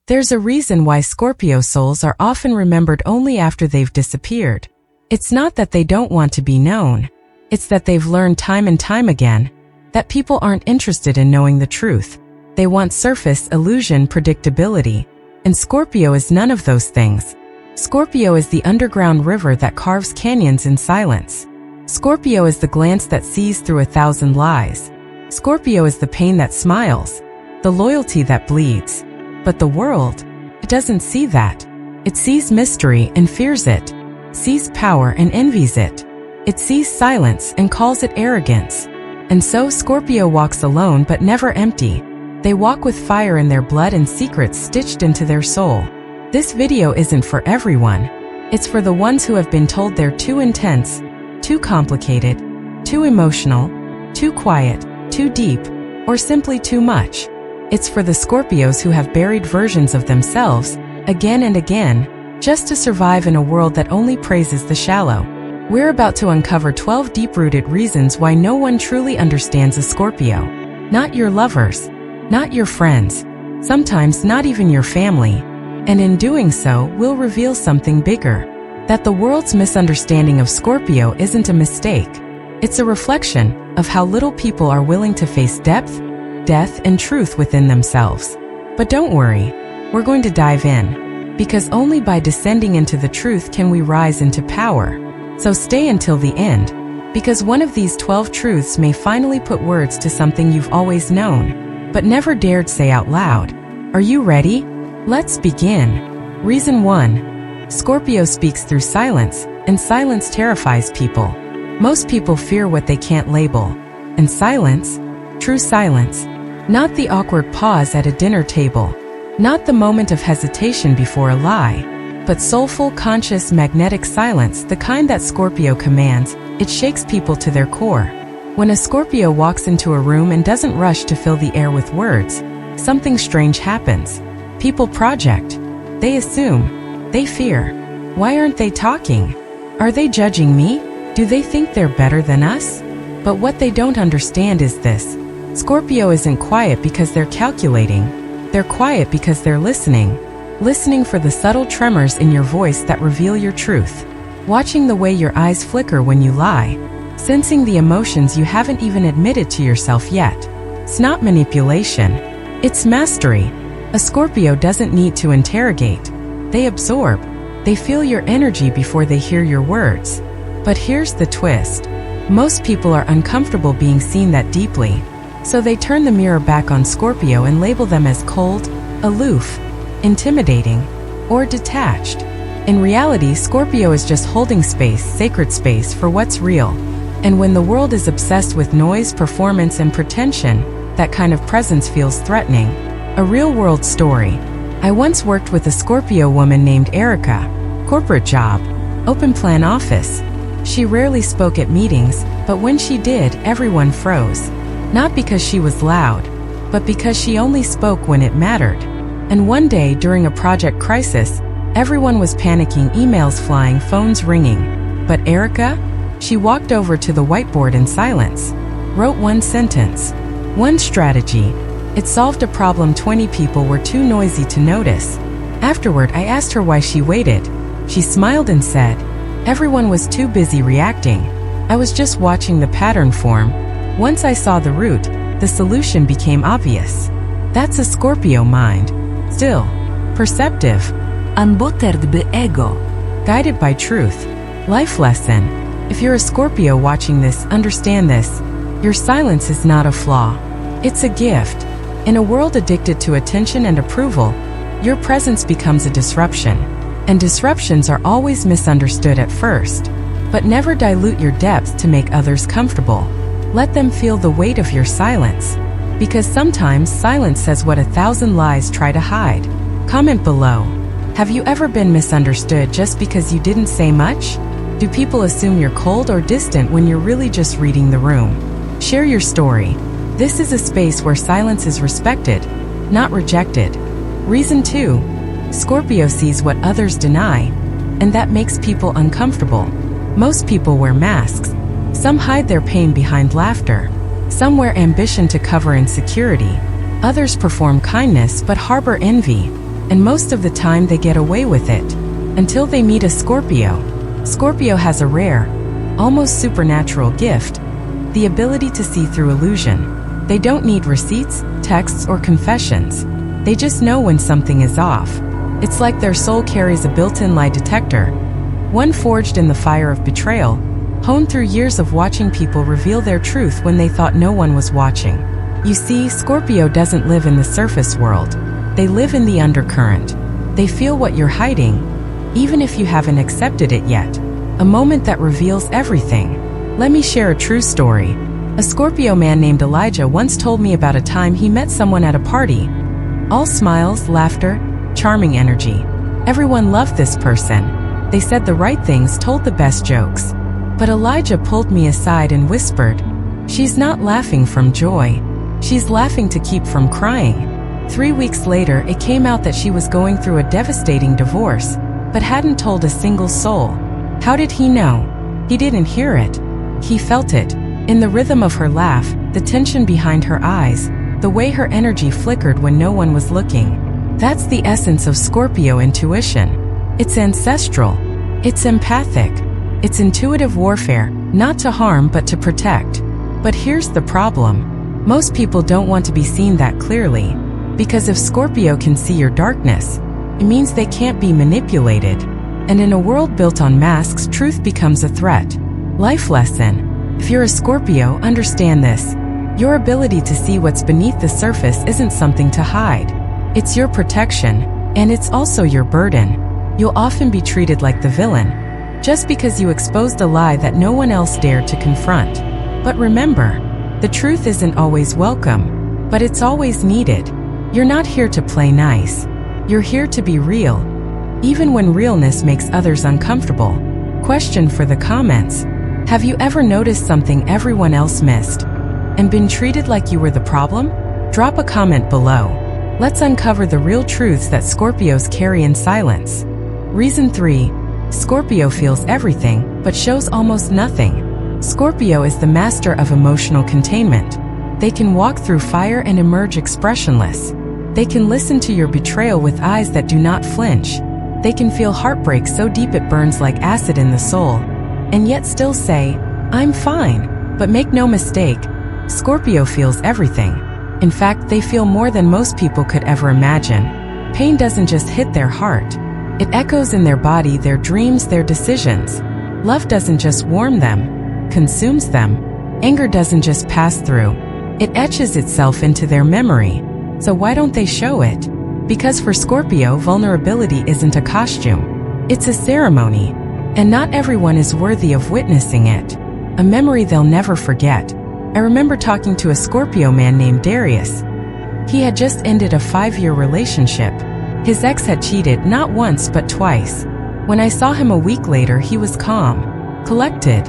There's a reason why Scorpio souls are often remembered only after they've disappeared. It's not that they don't want to be known. It's that they've learned time and time again that people aren't interested in knowing the truth. They want surface illusion, predictability. And Scorpio is none of those things. Scorpio is the underground river that carves canyons in silence. Scorpio is the glance that sees through 1,000 lies. Scorpio is the pain that smiles, the loyalty that bleeds. But the world, it doesn't see that. It sees mystery and fears it, sees power and envies it. It sees silence and calls it arrogance. And so Scorpio walks alone but never empty. They walk with fire in their blood and secrets stitched into their soul. This video isn't for everyone. It's for the ones who have been told they're too intense, too complicated, too emotional, too quiet, too deep, or simply too much. It's for the Scorpios who have buried versions of themselves, again and again, just to survive in a world that only praises the shallow. We're about to uncover 12 deep-rooted reasons why no one truly understands a Scorpio. Not your lovers, not your friends, sometimes not even your family. And in doing so, we'll reveal something bigger. That the world's misunderstanding of Scorpio isn't a mistake. It's a reflection of how little people are willing to face depth, death, and truth within themselves. But don't worry, we're going to dive in. Because only by descending into the truth can we rise into power. So stay until the end, because one of these 12 truths may finally put words to something you've always known, but never dared say out loud. Are you ready? Let's begin. Reason 1. Scorpio speaks through silence, and silence terrifies people. Most people fear what they can't label. And silence, true silence, not the awkward pause at a dinner table, not the moment of hesitation before a lie, but soulful, conscious, magnetic silence, the kind that Scorpio commands. It shakes people to their core. When a Scorpio walks into a room and doesn't rush to fill the air with words, something strange happens. People project. They assume. They fear. Why aren't they talking? Are they judging me? Do they think they're better than us? But what they don't understand is this. Scorpio isn't quiet because they're calculating. They're quiet because they're listening. Listening for the subtle tremors in your voice that reveal your truth. Watching the way your eyes flicker when you lie. Sensing the emotions you haven't even admitted to yourself yet. It's not manipulation. It's mastery. A Scorpio doesn't need to interrogate. They absorb. They feel your energy before they hear your words. But here's the twist. Most people are uncomfortable being seen that deeply. So they turn the mirror back on Scorpio and label them as cold, aloof, intimidating, or detached. In reality, Scorpio is just holding space, sacred space, for what's real. And when the world is obsessed with noise, performance, and pretension, that kind of presence feels threatening. A real-world story. I once worked with a Scorpio woman named Erica. Corporate job. Open plan office. She rarely spoke at meetings, but when she did, everyone froze. Not because she was loud, but because she only spoke when it mattered. And one day, during a project crisis, everyone was panicking, emails flying, phones ringing. But Erica? She walked over to the whiteboard in silence. Wrote one sentence. One strategy. It solved a problem 20 people were too noisy to notice. Afterward, I asked her why she waited. She smiled and said, "Everyone was too busy reacting. I was just watching the pattern form. Once I saw the root, the solution became obvious." That's a Scorpio mind. Still, perceptive. Unbothered by ego. Guided by truth. Life lesson. If you're a Scorpio watching this, understand this. Your silence is not a flaw. It's a gift. In a world addicted to attention and approval, your presence becomes a disruption. And disruptions are always misunderstood at first. But never dilute your depth to make others comfortable. Let them feel the weight of your silence. Because sometimes silence says what 1,000 lies try to hide. Comment below. Have you ever been misunderstood just because you didn't say much? Do people assume you're cold or distant when you're really just reading the room? Share your story. This is a space where silence is respected, not rejected. Reason 2. Scorpio sees what others deny, and that makes people uncomfortable. Most people wear masks. Some hide their pain behind laughter. Some wear ambition to cover insecurity. Others perform kindness but harbor envy. and most of the time they get away with it. Until they meet a Scorpio. Scorpio has a rare, almost supernatural gift, the ability to see through illusion. They don't need receipts, texts, or confessions. They just know when something is off. It's like their soul carries a built-in lie detector, one forged in the fire of betrayal, honed through years of watching people reveal their truth when they thought no one was watching. You see, Scorpio doesn't live in the surface world. They live in the undercurrent. They feel what you're hiding, even if you haven't accepted it yet. A moment that reveals everything. Let me share a true story. A Scorpio man named Elijah once told me about a time he met someone at a party. All smiles, laughter, charming energy. Everyone loved this person. They said the right things, told the best jokes. But Elijah pulled me aside and whispered, "She's not laughing from joy. She's laughing to keep from crying." 3 weeks later, it came out that she was going through a devastating divorce, but hadn't told a single soul. How did he know? He didn't hear it. He felt it. In the rhythm of her laugh, the tension behind her eyes, the way her energy flickered when no one was looking. That's the essence of Scorpio intuition. It's ancestral. It's empathic. It's intuitive warfare, not to harm but to protect. But here's the problem. Most people don't want to be seen that clearly. Because if Scorpio can see your darkness, it means they can't be manipulated. And in a world built on masks, truth becomes a threat. Life lesson. If you're a Scorpio, understand this. Your ability to see what's beneath the surface isn't something to hide. It's your protection, and it's also your burden. You'll often be treated like the villain, just because you exposed a lie that no one else dared to confront. But remember, the truth isn't always welcome, but it's always needed. You're not here to play nice. You're here to be real, even when realness makes others uncomfortable. Question for the comments. Have you ever noticed something everyone else missed and been treated like you were the problem? Drop a comment below. Let's uncover the real truths that Scorpios carry in silence. Reason 3. Scorpio feels everything, but shows almost nothing. Scorpio is the master of emotional containment. They can walk through fire and emerge expressionless. They can listen to your betrayal with eyes that do not flinch. They can feel heartbreak so deep it burns like acid in the soul, and yet still say, "I'm fine." But make no mistake, Scorpio feels everything. In fact, they feel more than most people could ever imagine. Pain doesn't just hit their heart. It echoes in their body, their dreams, their decisions. Love doesn't just warm them, consumes them. Anger doesn't just pass through. It etches itself into their memory. So why don't they show it? Because for Scorpio, vulnerability isn't a costume. It's a ceremony. And not everyone is worthy of witnessing it. A memory they'll never forget. I remember talking to a Scorpio man named Darius. He had just ended a 5-year relationship. His ex had cheated not once but twice. When I saw him a week later, he was calm, collected,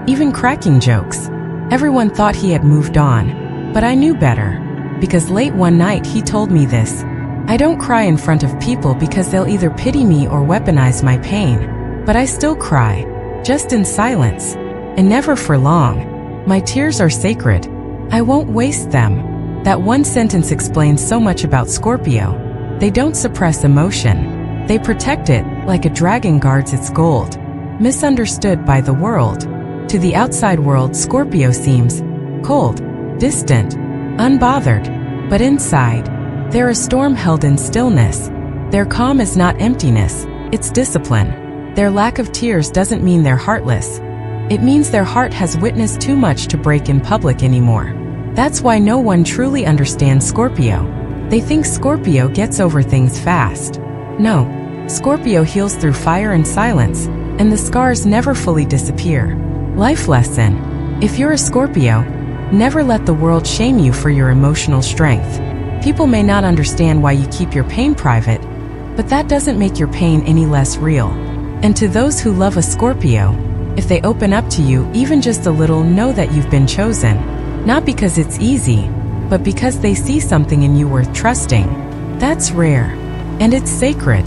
even cracking jokes. Everyone thought he had moved on, but I knew better. Because late one night he told me this: "I don't cry in front of people because they'll either pity me or weaponize my pain. But I still cry, just in silence, and never for long. My tears are sacred. I won't waste them." That one sentence explains so much about Scorpio. They don't suppress emotion. They protect it, like a dragon guards its gold. Misunderstood by the world. To the outside world, Scorpio seems cold, distant, unbothered. But inside, they're a storm held in stillness. Their calm is not emptiness, it's discipline. Their lack of tears doesn't mean they're heartless. It means their heart has witnessed too much to break in public anymore. That's why no one truly understands Scorpio. They think Scorpio gets over things fast. No, Scorpio heals through fire and silence, and the scars never fully disappear. Life lesson. If you're a Scorpio, never let the world shame you for your emotional strength. People may not understand why you keep your pain private, but that doesn't make your pain any less real. And to those who love a Scorpio, if they open up to you even just a little, know that you've been chosen. Not because it's easy, but because they see something in you worth trusting. That's rare. And it's sacred.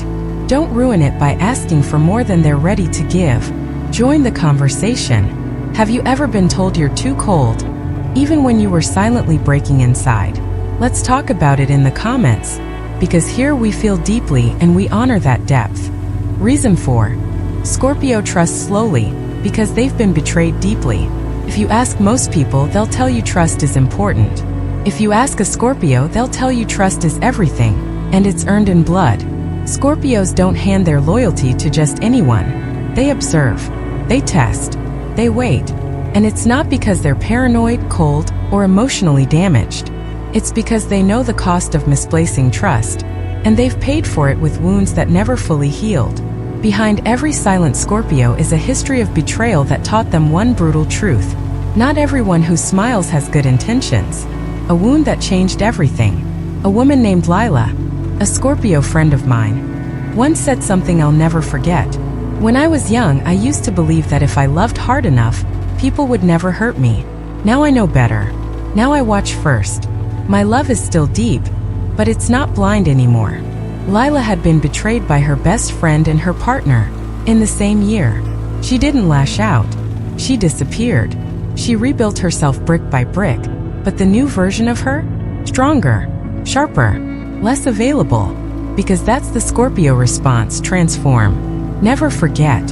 Don't ruin it by asking for more than they're ready to give. Join the conversation. Have you ever been told you're too cold, even when you were silently breaking inside? Let's talk about it in the comments. because here we feel deeply and we honor that depth. Reason 4. Scorpio trusts slowly, because they've been betrayed deeply. If you ask most people, they'll tell you trust is important. If you ask a Scorpio, they'll tell you trust is everything, and it's earned in blood. Scorpios don't hand their loyalty to just anyone. They observe, they test, they wait. And it's not because they're paranoid, cold, or emotionally damaged. It's because they know the cost of misplacing trust, and they've paid for it with wounds that never fully healed. Behind every silent Scorpio is a history of betrayal that taught them one brutal truth. Not everyone who smiles has good intentions. A wound that changed everything. A woman named Lila, a Scorpio friend of mine, once said something I'll never forget. When I was young, I used to believe that if I loved hard enough, people would never hurt me. Now I know better. Now I watch first. My love is still deep, but it's not blind anymore. Lila had been betrayed by her best friend and her partner in the same year. She didn't lash out. She disappeared. She rebuilt herself brick by brick, but the new version of her? Stronger, sharper, less available. Because that's the Scorpio response: transform. Never forget.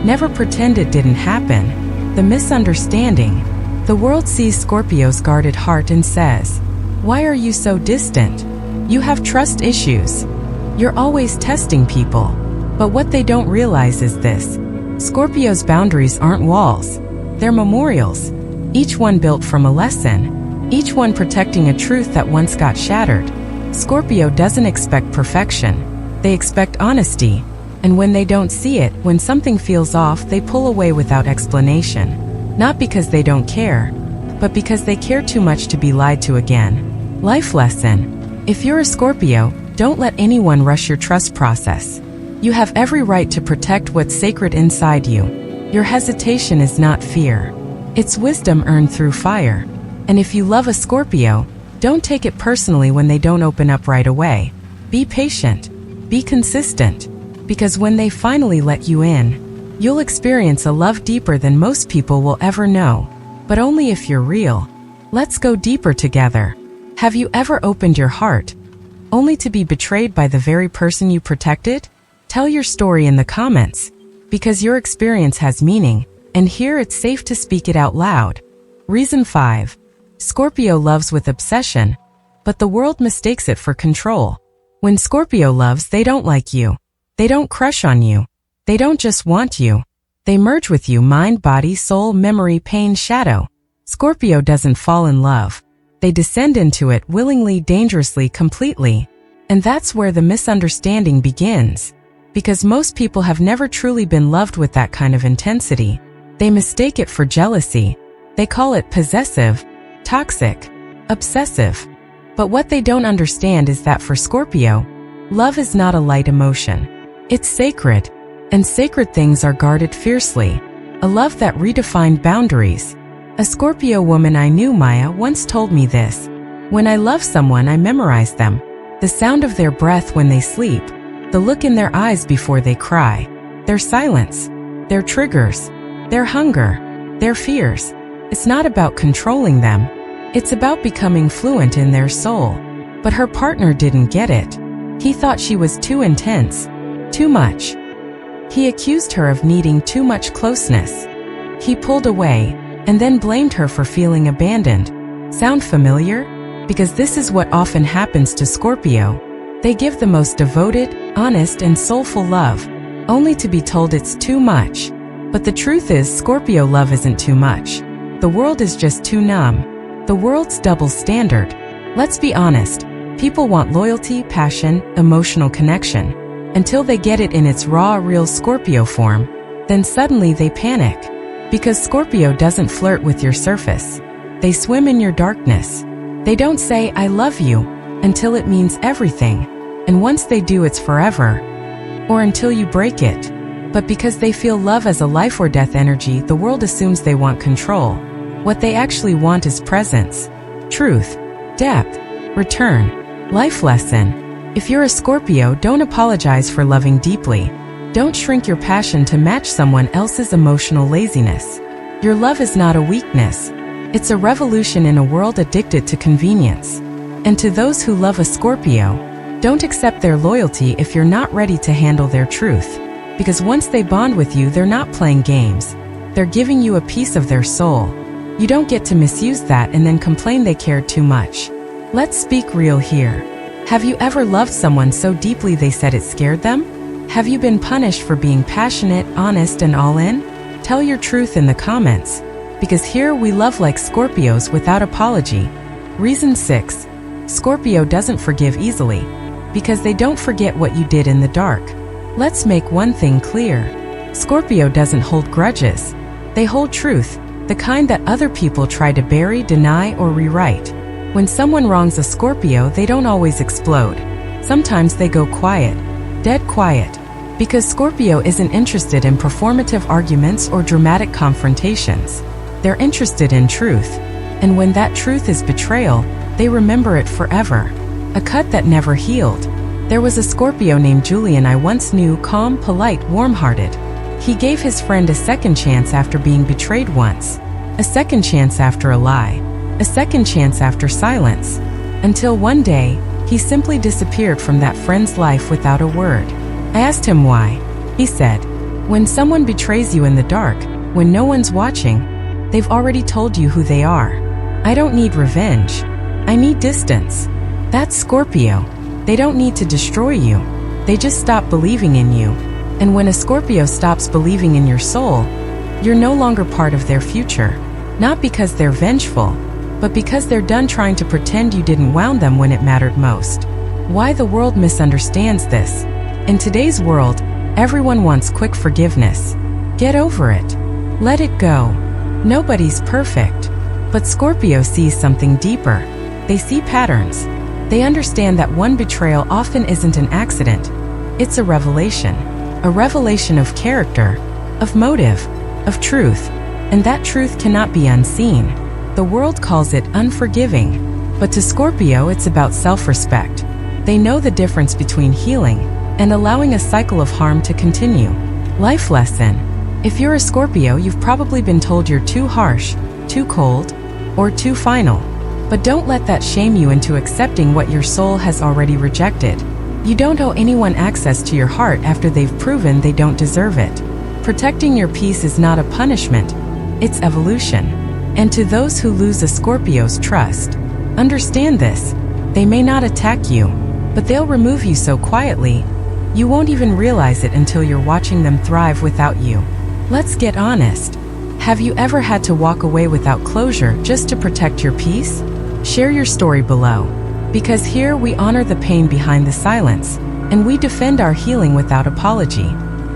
Never pretend it didn't happen. The misunderstanding. The world sees Scorpio's guarded heart and says, "Why are you so distant? You have trust issues. You're always testing people." But what they don't realize is this: Scorpio's boundaries aren't walls. They're memorials. Each one built from a lesson. Each one protecting a truth that once got shattered. Scorpio doesn't expect perfection. They expect honesty. And when they don't see it, when something feels off, they pull away without explanation. Not because they don't care, but because they care too much to be lied to again. Life lesson. If you're a Scorpio, don't let anyone rush your trust process. You have every right to protect what's sacred inside you. Your hesitation is not fear. It's wisdom earned through fire. And if you love a Scorpio, don't take it personally when they don't open up right away. Be patient. Be consistent. Because when they finally let you in, you'll experience a love deeper than most people will ever know. But only if you're real. Let's go deeper together. Have you ever opened your heart, only to be betrayed by the very person you protected? Tell your story in the comments, because your experience has meaning, and here it's safe to speak it out loud. Reason 5. Scorpio loves with obsession, but the world mistakes it for control. When Scorpio loves, they don't like you. They don't crush on you. They don't just want you. They merge with you: mind, body, soul, memory, pain, shadow. Scorpio doesn't fall in love. They descend into it willingly, dangerously, completely. And that's where the misunderstanding begins. Because most people have never truly been loved with that kind of intensity. They mistake it for jealousy. They call it possessive, toxic, obsessive. But what they don't understand is that for Scorpio, love is not a light emotion. It's sacred. And sacred things are guarded fiercely. A love that redefined boundaries. A Scorpio woman I knew, Maya, once told me this: "When I love someone, I memorize them. The sound of their breath when they sleep. The look in their eyes before they cry. Their silence. Their triggers. Their hunger. Their fears." It's not about controlling them. It's about becoming fluent in their soul. But her partner didn't get it. He thought she was too intense. Too much. He accused her of needing too much closeness. He pulled away, and then blamed her for feeling abandoned. Sound familiar? Because this is what often happens to Scorpio. They give the most devoted, honest, and soulful love, only to be told it's too much. But the truth is, Scorpio love isn't too much. The world is just too numb. The world's double standard. Let's be honest. People want loyalty, passion, emotional connection. Until they get it in its raw, real Scorpio form, then suddenly they panic. Because Scorpio doesn't flirt with your surface. They swim in your darkness. They don't say, "I love you," until it means everything. And once they do, it's forever. Or until you break it. But because they feel love as a life or death energy, the world assumes they want control. What they actually want is presence, truth, depth, return. Life lesson. If you're a Scorpio, don't apologize for loving deeply. Don't shrink your passion to match someone else's emotional laziness. Your love is not a weakness. It's a revolution in a world addicted to convenience. And to those who love a Scorpio, Don't accept their loyalty if you're not ready to handle their truth. Because once they bond with you, they're not playing games. They're giving you a piece of their soul. You don't get to misuse that and then complain they cared too much. Let's speak real here. Have you ever loved someone so deeply they said it scared them? Have you been punished for being passionate, honest, and all in? Tell your truth in the comments. Because here we love like Scorpios without apology. Reason 6. Scorpio doesn't forgive easily. Because they don't forget what you did in the dark. Let's make one thing clear. Scorpio doesn't hold grudges. They hold truth, the kind that other people try to bury, deny, or rewrite. When someone wrongs a Scorpio, they don't always explode. Sometimes they go quiet, dead quiet. Because Scorpio isn't interested in performative arguments or dramatic confrontations. They're interested in truth. And when that truth is betrayal, they remember it forever. A cut that never healed. There was a Scorpio named Julian I once knew, calm, polite, warm-hearted. He gave his friend a second chance after being betrayed once. A second chance after a lie. A second chance after silence. Until one day, he simply disappeared from that friend's life without a word. I asked him why. He said, when someone betrays you in the dark, when no one's watching, they've already told you who they are. I don't need revenge. I need distance. That's Scorpio. They don't need to destroy you. They just stop believing in you. And when a Scorpio stops believing in your soul, you're no longer part of their future. Not because they're vengeful, but because they're done trying to pretend you didn't wound them when it mattered most. Why the world misunderstands this. In today's world, everyone wants quick forgiveness. Get over it. Let it go. Nobody's perfect. But Scorpio sees something deeper. They see patterns. They understand that one betrayal often isn't an accident. It's a revelation. A revelation of character, of motive, of truth. And that truth cannot be unseen. The world calls it unforgiving. But to Scorpio, it's about self-respect. They know the difference between healing and allowing a cycle of harm to continue. Life lesson. If you're a Scorpio, you've probably been told you're too harsh, too cold, or too final. But don't let that shame you into accepting what your soul has already rejected. You don't owe anyone access to your heart after they've proven they don't deserve it. Protecting your peace is not a punishment, it's evolution. And to those who lose a Scorpio's trust, understand this. They may not attack you, but they'll remove you so quietly, you won't even realize it until you're watching them thrive without you. Let's get honest. Have you ever had to walk away without closure just to protect your peace? Share your story below. Because here we honor the pain behind the silence, and we defend our healing without apology.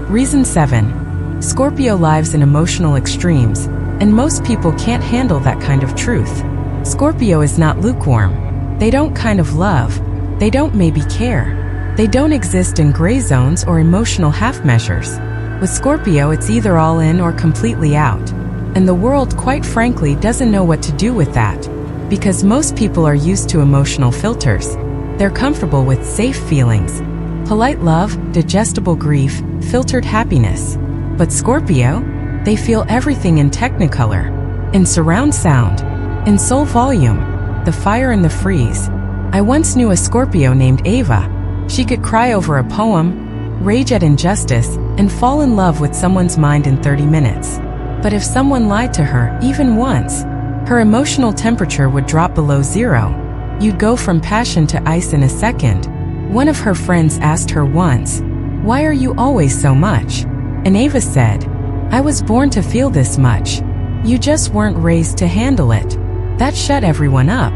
Reason 7. Scorpio lives in emotional extremes, and most people can't handle that kind of truth. Scorpio is not lukewarm. They don't kind of love. They don't maybe care. They don't exist in gray zones or emotional half measures. With Scorpio, it's either all in or completely out. And the world, quite frankly, doesn't know what to do with that. Because most people are used to emotional filters. They're comfortable with safe feelings. Polite love, digestible grief, filtered happiness. But Scorpio, they feel everything in technicolor, in surround sound, in soul volume, the fire and the freeze. I once knew a Scorpio named Ava. She could cry over a poem, rage at injustice, and fall in love with someone's mind in 30 minutes. But if someone lied to her, even once, her emotional temperature would drop below zero. You'd go from passion to ice in a second. One of her friends asked her once, "Why are you always so much?" And Ava said, "I was born to feel this much. You just weren't raised to handle it." That shut everyone up.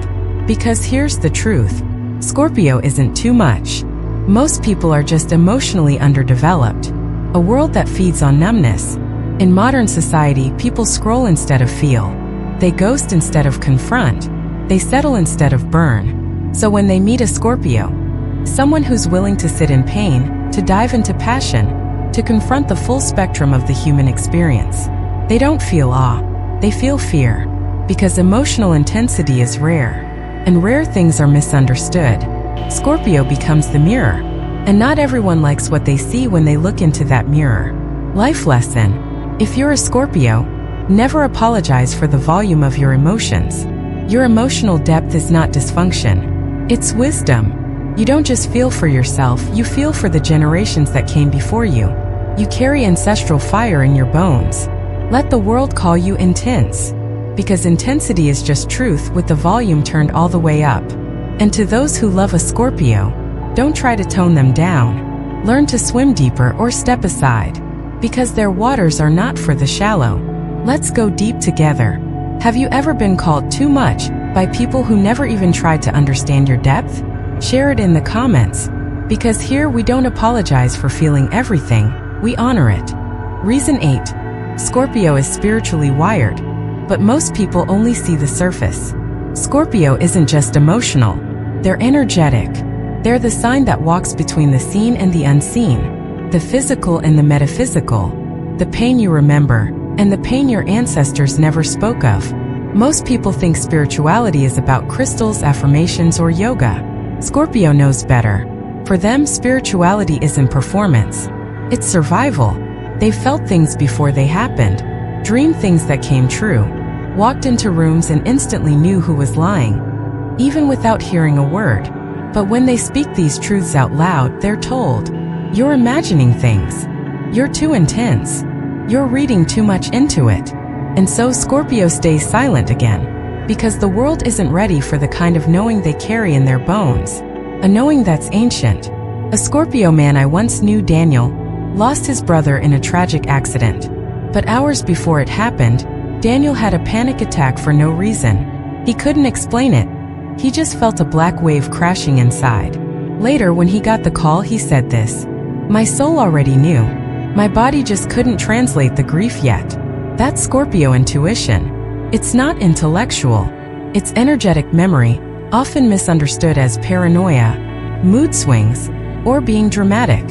Because here's the truth. Scorpio isn't too much. Most people are just emotionally underdeveloped. A world that feeds on numbness. In modern society, people scroll instead of feel. They ghost instead of confront. They settle instead of burn. So when they meet a Scorpio, someone who's willing to sit in pain, to dive into passion, to confront the full spectrum of the human experience, they don't feel awe, they feel fear. Because emotional intensity is rare, and rare things are misunderstood. Scorpio becomes the mirror, and not everyone likes what they see when they look into that mirror. Life lesson. If you're a Scorpio, never apologize for the volume of your emotions. Your emotional depth is not dysfunction. It's wisdom. You don't just feel for yourself, you feel for the generations that came before you. You carry ancestral fire in your bones. Let the world call you intense, because intensity is just truth with the volume turned all the way up. And to those who love a Scorpio, don't try to tone them down. Learn to swim deeper or step aside, because their waters are not for the shallow. Let's go deep together. Have you ever been called too much by people who never even tried to understand your depth? Share it in the comments, because here we don't apologize for feeling everything, we honor it. Reason 8. Scorpio is spiritually wired, but most people only see the surface. Scorpio isn't just emotional, they're energetic. They're the sign that walks between the seen and the unseen, the physical and the metaphysical, the pain you remember, and the pain your ancestors never spoke of. Most people think spirituality is about crystals, affirmations, or yoga. Scorpio knows better. For them, spirituality isn't performance. It's survival. They've felt things before they happened, dreamed things that came true, walked into rooms and instantly knew who was lying, even without hearing a word. But when they speak these truths out loud, they're told, "You're imagining things. You're too intense. You're reading too much into it." And so Scorpio stays silent again, because the world isn't ready for the kind of knowing they carry in their bones, a knowing that's ancient. A Scorpio man I once knew, Daniel, lost his brother in a tragic accident. But hours before it happened, Daniel had a panic attack for no reason. He couldn't explain it. He just felt a black wave crashing inside. Later, when he got the call, he said this, "My soul already knew. My body just couldn't translate the grief yet." That's Scorpio intuition. It's not intellectual. It's energetic memory, often misunderstood as paranoia, mood swings, or being dramatic.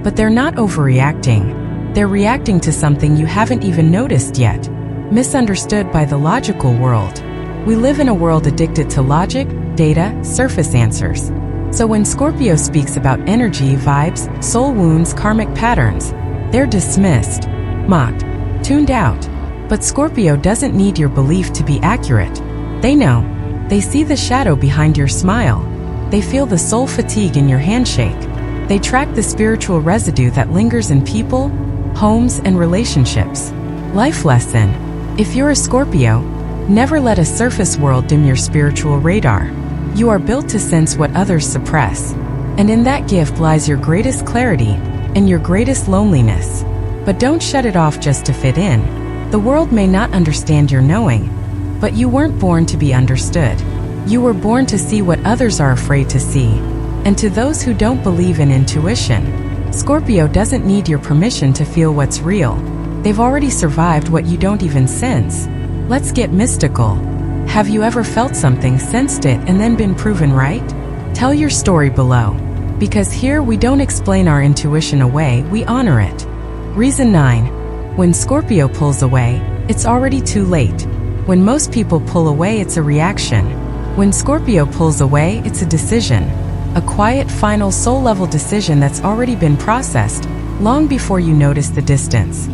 But they're not overreacting. They're reacting to something you haven't even noticed yet, misunderstood by the logical world. We live in a world addicted to logic, data, surface answers. So when Scorpio speaks about energy, vibes, soul wounds, karmic patterns, they're dismissed, mocked, tuned out. But Scorpio doesn't need your belief to be accurate. They know. They see the shadow behind your smile. They feel the soul fatigue in your handshake. They track the spiritual residue that lingers in people, homes, and relationships. Life lesson. If you're a Scorpio, never let a surface world dim your spiritual radar. You are built to sense what others suppress. And in that gift lies your greatest clarity and your greatest loneliness. But don't shut it off just to fit in. The world may not understand your knowing, but you weren't born to be understood. You were born to see what others are afraid to see. And to those who don't believe in intuition, Scorpio doesn't need your permission to feel what's real. They've already survived what you don't even sense. Let's get mystical. Have you ever felt something, sensed it, and then been proven right? Tell your story below. Because here we don't explain our intuition away, we honor it. Reason 9. When Scorpio pulls away, it's already too late. When most people pull away, it's a reaction. When Scorpio pulls away, it's a decision. A quiet, final, soul-level decision that's already been processed, long before you notice the distance.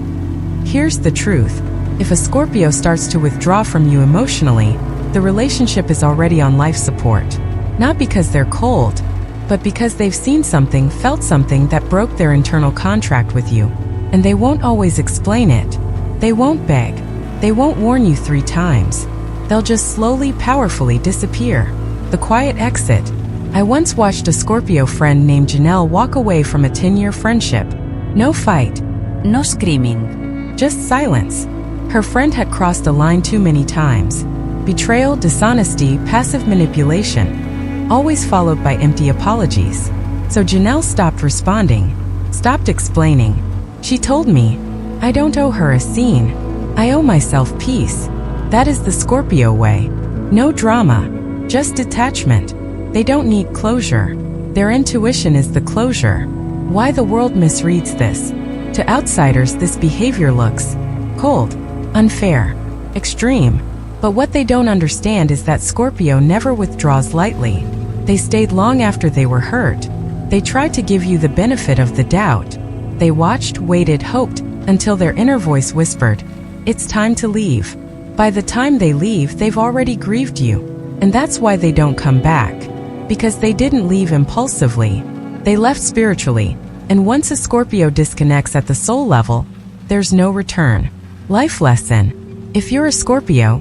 Here's the truth. If a Scorpio starts to withdraw from you emotionally, the relationship is already on life support. Not because they're cold, but because they've seen something, felt something that broke their internal contract with you. And they won't always explain it. They won't beg. They won't warn you 3 times. They'll just slowly, powerfully disappear. The quiet exit. I once watched a Scorpio friend named Janelle walk away from a 10-year friendship. No fight. No screaming. Just silence. Her friend had crossed a line too many times. Betrayal, dishonesty, passive manipulation. Always followed by empty apologies. So Janelle stopped responding. Stopped explaining. She told me, I don't owe her a scene. I owe myself peace. That is the Scorpio way. No drama. Just detachment. They don't need closure. Their intuition is the closure. Why the world misreads this? To outsiders, this behavior looks cold, unfair, extreme. But what they don't understand is that Scorpio never withdraws lightly. They stayed long after they were hurt. They tried to give you the benefit of the doubt. They watched, waited, hoped, until their inner voice whispered, it's time to leave. By the time they leave, they've already grieved you. And that's why they don't come back. Because they didn't leave impulsively. They left spiritually. And once a Scorpio disconnects at the soul level, there's no return. Life lesson. If you're a Scorpio,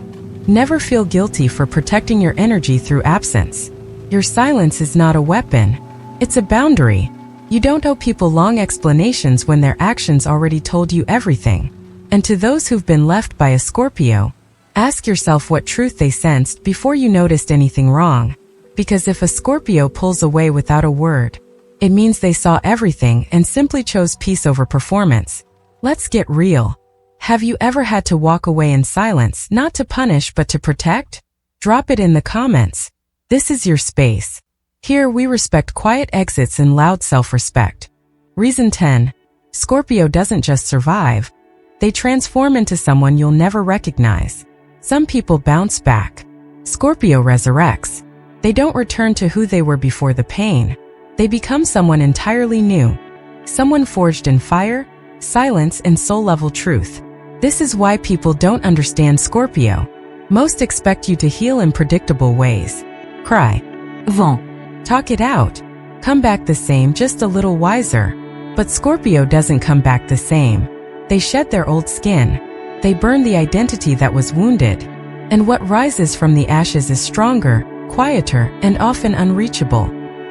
never feel guilty for protecting your energy through absence. Your silence is not a weapon. It's a boundary. You don't owe people long explanations when their actions already told you everything. And to those who've been left by a Scorpio, ask yourself what truth they sensed before you noticed anything wrong. Because if a Scorpio pulls away without a word, it means they saw everything and simply chose peace over performance. Let's get real. Have you ever had to walk away in silence, not to punish but to protect? Drop it in the comments. This is your space. Here we respect quiet exits and loud self-respect. Reason 10. Scorpio doesn't just survive. They transform into someone you'll never recognize. Some people bounce back. Scorpio resurrects. They don't return to who they were before the pain. They become someone entirely new. Someone forged in fire, silence, and soul-level truth. This is why people don't understand Scorpio. Most expect you to heal in predictable ways. Cry. Vent. Talk it out. Come back the same, just a little wiser. But Scorpio doesn't come back the same. They shed their old skin. They burn the identity that was wounded. And what rises from the ashes is stronger, quieter, and often unreachable.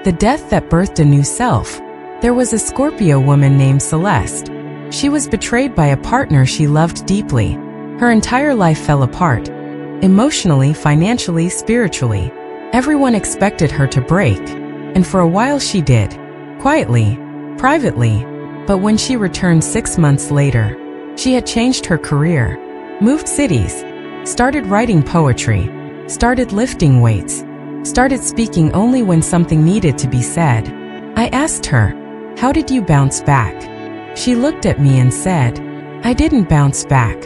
The death that birthed a new self. There was a Scorpio woman named Celeste. She was betrayed by a partner she loved deeply. Her entire life fell apart. Emotionally, financially, spiritually. Everyone expected her to break. And for a while she did. Quietly, privately. But when she returned 6 months later, she had changed her career, moved cities, started writing poetry, started lifting weights, started speaking only when something needed to be said. I asked her, "How did you bounce back?" She looked at me and said, "I didn't bounce back.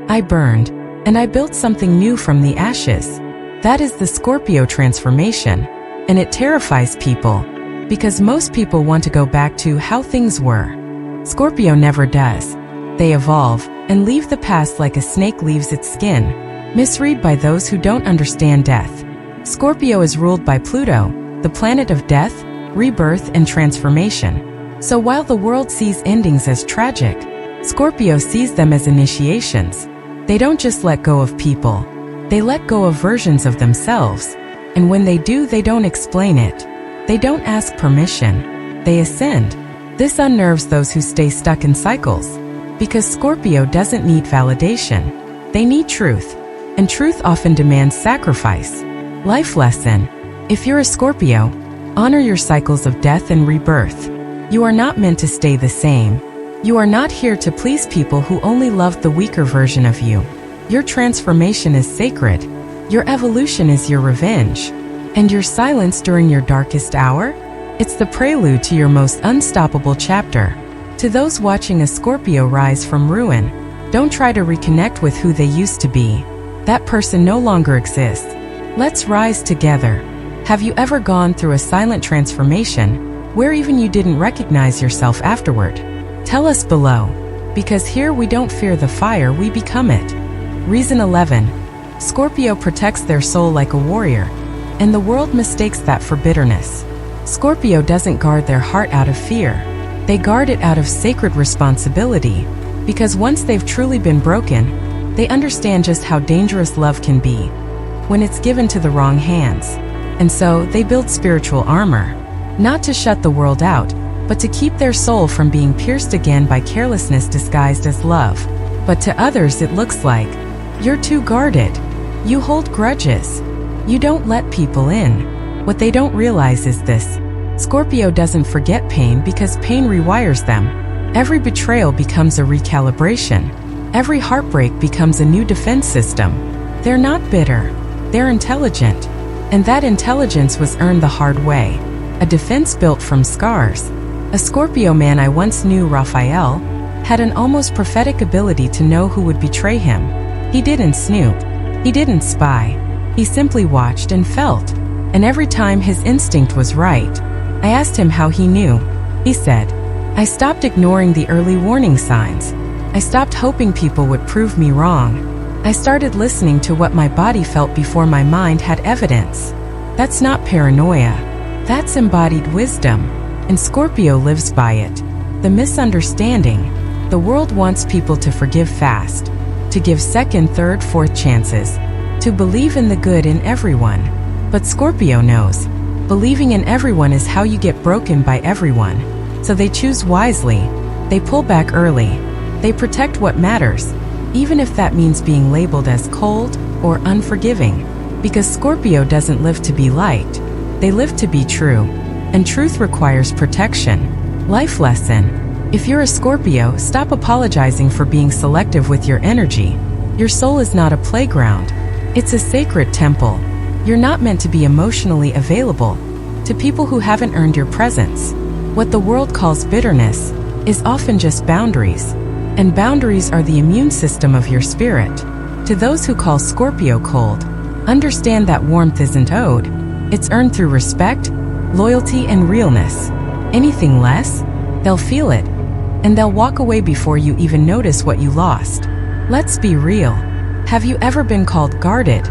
I burned, and I built something new from the ashes." That is the Scorpio transformation, and it terrifies people, because most people want to go back to how things were. Scorpio never does. They evolve and leave the past like a snake leaves its skin. Misread by those who don't understand death. Scorpio is ruled by Pluto, the planet of death, rebirth, and transformation. So while the world sees endings as tragic, Scorpio sees them as initiations. They don't just let go of people. They let go of versions of themselves. And when they do, they don't explain it. They don't ask permission. They ascend. This unnerves those who stay stuck in cycles. Because Scorpio doesn't need validation. They need truth. And truth often demands sacrifice. Life lesson. If you're a Scorpio, honor your cycles of death and rebirth. You are not meant to stay the same. You are not here to please people who only loved the weaker version of you. Your transformation is sacred. Your evolution is your revenge. And your silence during your darkest hour? It's the prelude to your most unstoppable chapter. To those watching a Scorpio rise from ruin, don't try to reconnect with who they used to be. That person no longer exists. Let's rise together. Have you ever gone through a silent transformation where even you didn't recognize yourself afterward? Tell us below. Because here we don't fear the fire, we become it. Reason 11. Scorpio protects their soul like a warrior, and the world mistakes that for bitterness. Scorpio doesn't guard their heart out of fear. They guard it out of sacred responsibility, because once they've truly been broken, they understand just how dangerous love can be when it's given to the wrong hands. And so they build spiritual armor, not to shut the world out, but to keep their soul from being pierced again by carelessness disguised as love. But to others it looks like, you're too guarded. You hold grudges. You don't let people in. What they don't realize is this. Scorpio doesn't forget pain because pain rewires them. Every betrayal becomes a recalibration. Every heartbreak becomes a new defense system. They're not bitter. They're intelligent. And that intelligence was earned the hard way. A defense built from scars. A Scorpio man I once knew, Raphael, had an almost prophetic ability to know who would betray him. He didn't snoop. He didn't spy. He simply watched and felt. And every time his instinct was right. I asked him how he knew. He said, "I stopped ignoring the early warning signs. I stopped hoping people would prove me wrong. I started listening to what my body felt before my mind had evidence." That's not paranoia. That's embodied wisdom, and Scorpio lives by it. The misunderstanding. The world wants people to forgive fast, to give second, third, fourth chances, to believe in the good in everyone. But Scorpio knows, believing in everyone is how you get broken by everyone. So they choose wisely, they pull back early, they protect what matters, even if that means being labeled as cold or unforgiving. Because Scorpio doesn't live to be liked, they live to be true, and truth requires protection. Life lesson. If you're a Scorpio, stop apologizing for being selective with your energy. Your soul is not a playground, it's a sacred temple. You're not meant to be emotionally available to people who haven't earned your presence. What the world calls bitterness is often just boundaries, and boundaries are the immune system of your spirit. To those who call Scorpio cold, understand that warmth isn't owed, it's earned through respect, loyalty, and realness. Anything less, they'll feel it, and they'll walk away before you even notice what you lost. Let's be real. Have you ever been called guarded,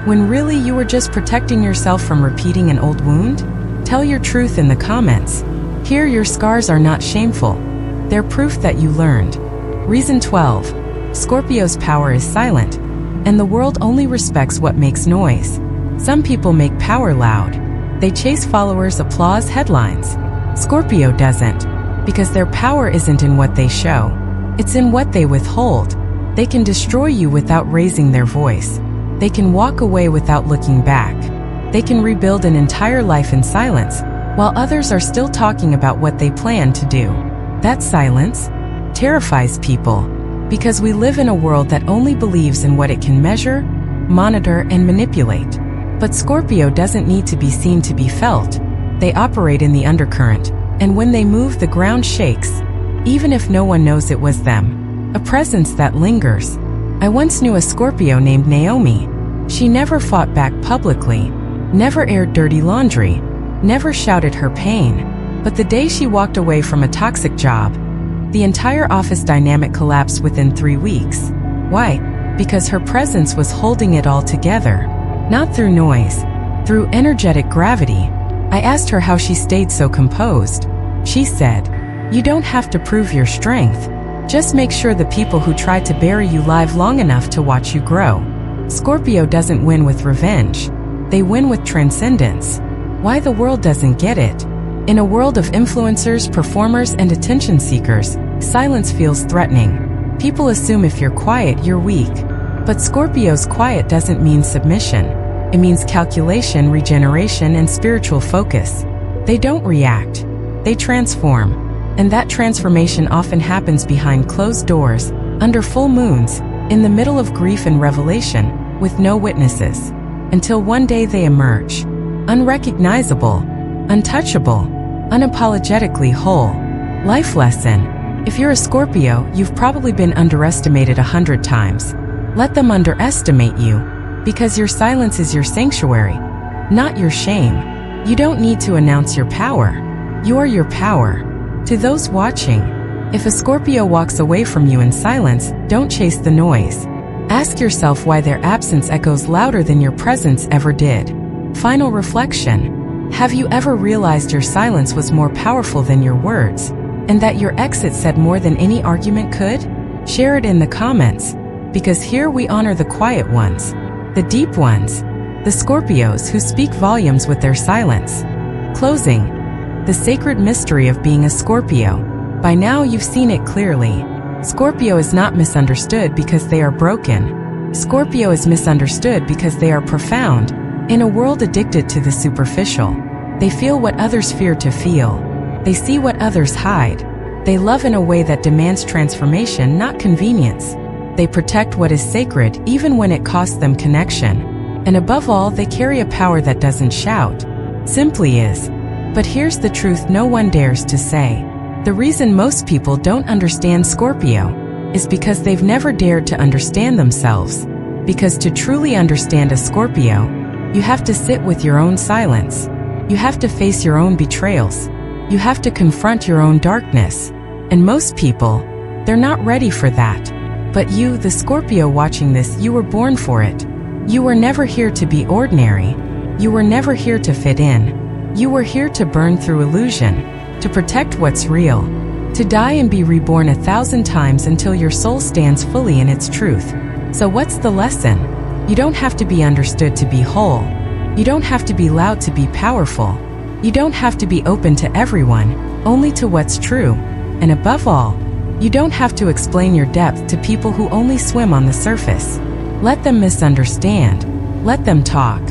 when really you were just protecting yourself from repeating an old wound? Tell your truth in the comments. Here, your scars are not shameful. They're proof that you learned. Reason 12. Scorpio's power is silent, and the world only respects what makes noise. Some people make power loud. They chase followers, applause, headlines. Scorpio doesn't, because their power isn't in what they show. It's in what they withhold. They can destroy you without raising their voice. They can walk away without looking back. They can rebuild an entire life in silence, while others are still talking about what they plan to do. That silence terrifies people, because we live in a world that only believes in what it can measure, monitor, and manipulate. But Scorpio doesn't need to be seen to be felt. They operate in the undercurrent, and when they move, the ground shakes, even if no one knows it was them. A presence that lingers. I once knew a Scorpio named Naomi. She never fought back publicly, never aired dirty laundry, never shouted her pain. But the day she walked away from a toxic job, the entire office dynamic collapsed within 3 weeks. Why? Because her presence was holding it all together. Not through noise, through energetic gravity. I asked her how she stayed so composed. She said, "You don't have to prove your strength. Just make sure the people who try to bury you live long enough to watch you grow." Scorpio doesn't win with revenge. They win with transcendence. Why the world doesn't get it? In a world of influencers, performers, and attention seekers, silence feels threatening. People assume if you're quiet, you're weak. But Scorpio's quiet doesn't mean submission. It means calculation, regeneration, and spiritual focus. They don't react. They transform. And that transformation often happens behind closed doors, under full moons, in the middle of grief and revelation, with no witnesses. Until one day they emerge. Unrecognizable, untouchable, unapologetically whole. Life lesson. If you're a Scorpio, you've probably been underestimated 100 times. Let them underestimate you, because your silence is your sanctuary, not your shame. You don't need to announce your power. You are your power. To those watching, if a Scorpio walks away from you in silence, don't chase the noise. Ask yourself why their absence echoes louder than your presence ever did. Final reflection. Have you ever realized your silence was more powerful than your words, and that your exit said more than any argument could? Share it in the comments, because here we honor the quiet ones, the deep ones, the Scorpios who speak volumes with their silence. Closing. The sacred mystery of being a Scorpio. By now you've seen it clearly. Scorpio is not misunderstood because they are broken. Scorpio is misunderstood because they are profound. In a world addicted to the superficial, they feel what others fear to feel. They see what others hide. They love in a way that demands transformation, not convenience. They protect what is sacred even when it costs them connection. And above all, they carry a power that doesn't shout, simply is. But here's the truth no one dares to say. The reason most people don't understand Scorpio is because they've never dared to understand themselves. Because to truly understand a Scorpio, you have to sit with your own silence. You have to face your own betrayals. You have to confront your own darkness. And most people, they're not ready for that. But you, the Scorpio watching this, you were born for it. You were never here to be ordinary. You were never here to fit in. You were here to burn through illusion, to protect what's real, to die and be reborn 1,000 times until your soul stands fully in its truth. So what's the lesson? You don't have to be understood to be whole. You don't have to be loud to be powerful. You don't have to be open to everyone, only to what's true. And above all, you don't have to explain your depth to people who only swim on the surface. Let them misunderstand. Let them talk.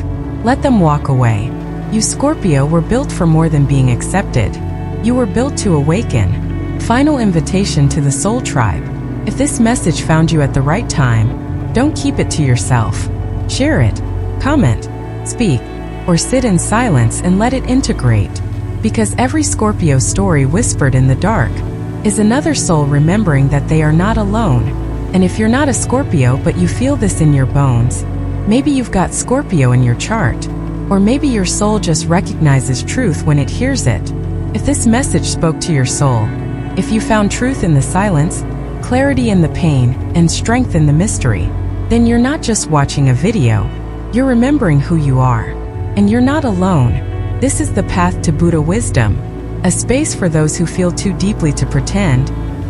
Let them walk away. You Scorpio were built for more than being accepted. You were built to awaken. Final invitation to the soul tribe. If this message found you at the right time, don't keep it to yourself. Share it, comment, speak, or sit in silence and let it integrate. Because every Scorpio story whispered in the dark is another soul remembering that they are not alone. And if you're not a Scorpio but you feel this in your bones, maybe you've got Scorpio in your chart. Or maybe your soul just recognizes truth when it hears it. If this message spoke to your soul, if you found truth in the silence, clarity in the pain, and strength in the mystery, then you're not just watching a video, you're remembering who you are. And you're not alone. This is the path to Buddha wisdom, a space for those who feel too deeply to pretend,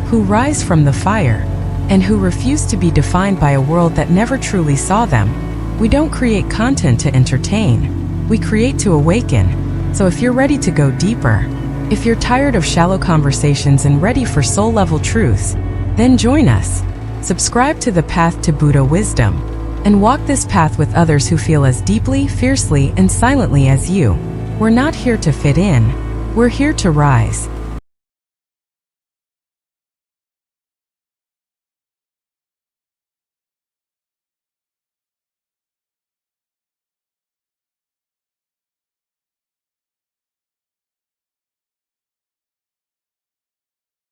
who rise from the fire, and who refuse to be defined by a world that never truly saw them. We don't create content to entertain. We create to awaken. So if you're ready to go deeper, if you're tired of shallow conversations and ready for soul-level truths, then join us. Subscribe to the Path to Buddha Wisdom and walk this path with others who feel as deeply, fiercely, and silently as you. We're not here to fit in. We're here to rise.